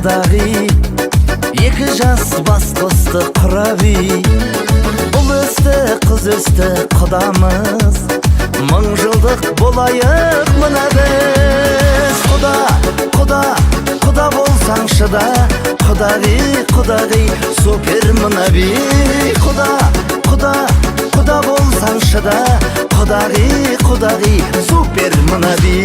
құдағи, екі жас бас қосты құраби. Ұл өсті, қыз өсті, құдамыз, мың жылдық болайық мына біз. Құда болсаң шыда, құдағи, супер мына би. Құда болсаң шыда, құдағи, супер мына би.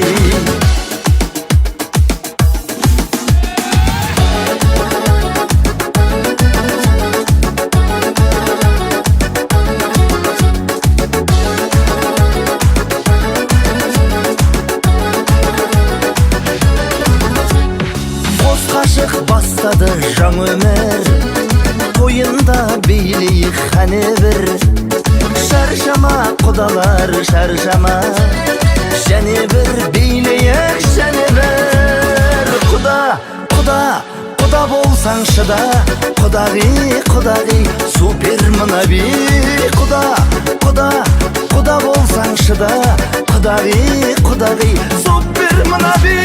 Қашық бастады жаң өмір, тойында билейік қане бір. Шаршама құдалар, шаршама, және бір билейік, және бір. Құда болсаң шыда, құдағи, супер мына би. Құда болсаң шыда, құдағи, супер мына би.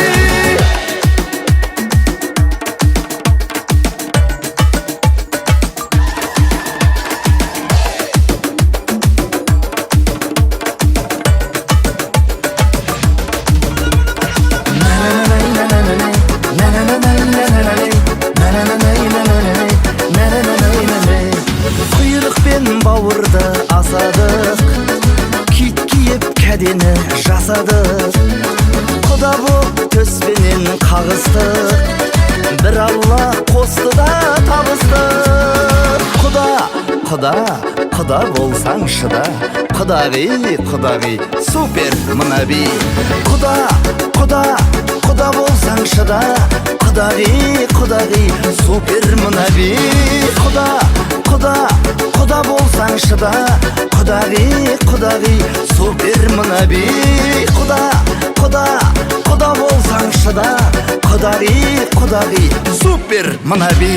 Бауырды асадық, кит киіп кәдені жасадық. Құда боп төспенен қағыстық, бір алла қосты да табыстық. Құда болсаң шыда, құдағи, супер мына би. Құда болсаң шыда, құдағи, супер мына би. Құда болсаң шыда, құдағи, супер мына би. Құда болсаң шыда, құдағи, супер мына би.